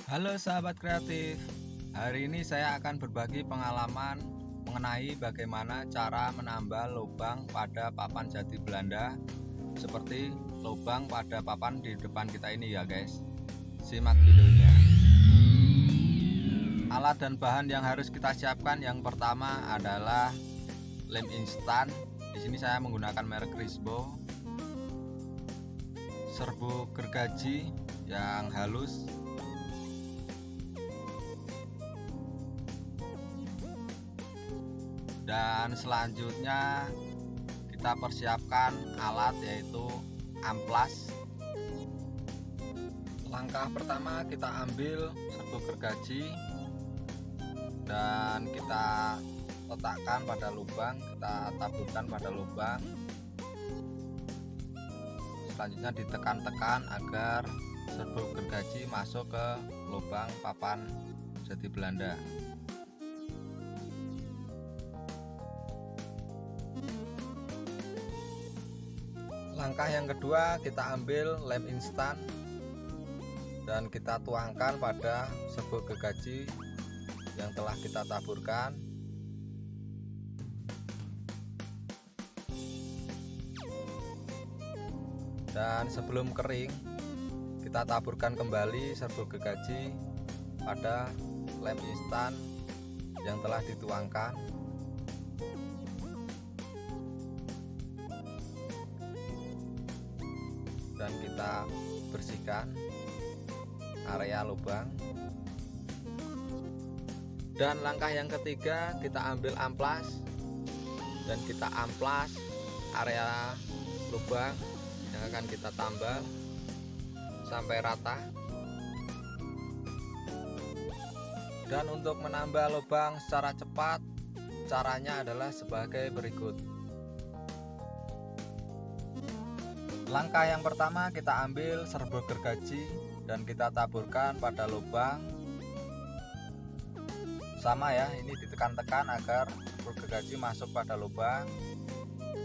Halo sahabat kreatif, hari ini saya akan berbagi pengalaman mengenai bagaimana cara menambah lubang pada papan jati Belanda seperti lubang pada papan di depan kita ini ya guys. Simak videonya. Alat dan bahan yang harus kita siapkan yang pertama adalah lem instan. Di sini saya menggunakan merek Crisbo, serbuk gergaji yang halus, dan selanjutnya kita persiapkan alat yaitu amplas. Langkah pertama kita ambil serbuk gergaji dan kita letakkan pada lubang, kita taburkan pada lubang. Selanjutnya ditekan-tekan agar serbuk gergaji masuk ke lubang papan jati Belanda. Langkah yang kedua, kita ambil lem instan dan kita tuangkan pada serbuk gergaji yang telah kita taburkan. Dan sebelum kering, kita taburkan kembali serbuk gergaji pada lem instan yang telah dituangkan. Dan kita bersihkan area lubang. Dan langkah yang ketiga, kita ambil amplas dan kita amplas area lubang yang akan kita tambal sampai rata. Dan untuk menambah lubang secara cepat, caranya adalah sebagai berikut. Langkah yang pertama, kita ambil serbuk gergaji dan kita taburkan pada lubang. Sama ya, ini ditekan-tekan agar serbuk gergaji masuk pada lubang.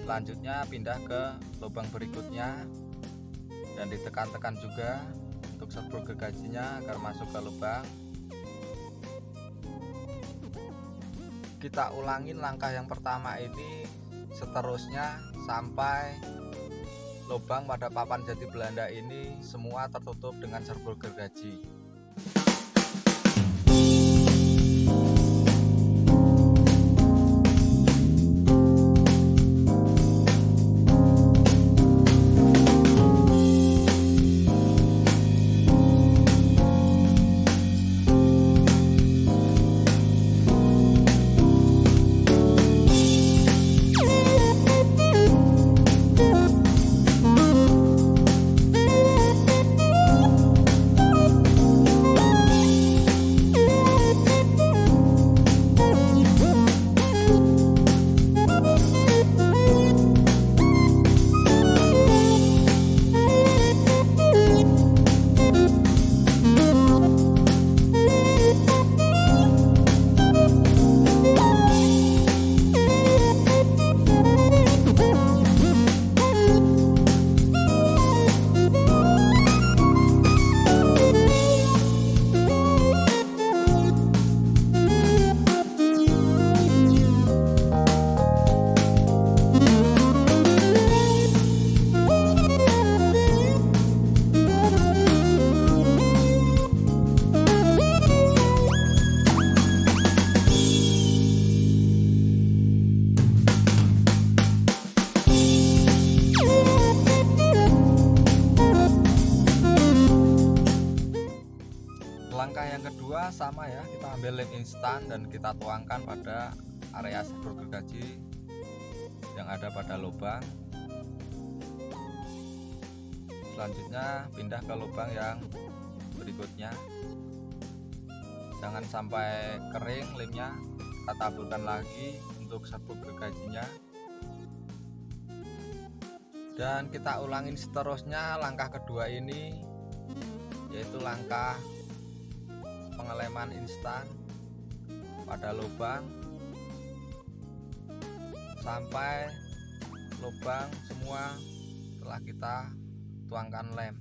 Selanjutnya pindah ke lubang berikutnya dan ditekan-tekan juga untuk serbuk gergajinya agar masuk ke lubang. Kita ulangin langkah yang pertama ini seterusnya sampai lubang pada papan jati Belanda ini semua tertutup dengan serbuk gergaji. Langkah yang kedua sama ya, kita ambil lem instan dan kita tuangkan pada area serbuk gergaji yang ada pada lubang. Selanjutnya pindah ke lubang yang berikutnya. Jangan sampai kering lemnya, kita taburkan lagi untuk serbuk gergajinya. Dan kita ulangin seterusnya langkah kedua ini, yaitu langkah pengeleman instan pada lubang sampai lubang semua telah kita tuangkan lem.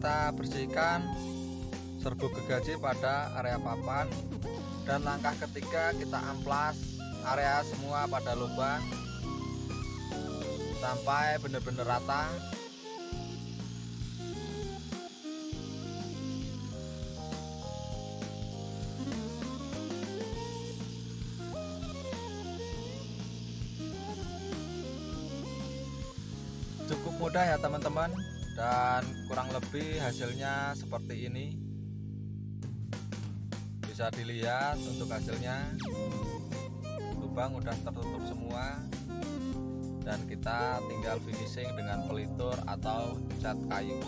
kita bersihkan serbuk gergaji pada area papan. Dan langkah ketiga, kita amplas area semua pada lubang sampai benar-benar rata. Cukup mudah ya teman-teman, dan kurang lebih hasilnya seperti ini. Bisa dilihat untuk hasilnya, lubang udah tertutup semua dan kita tinggal finishing dengan pelitur atau cat kayu.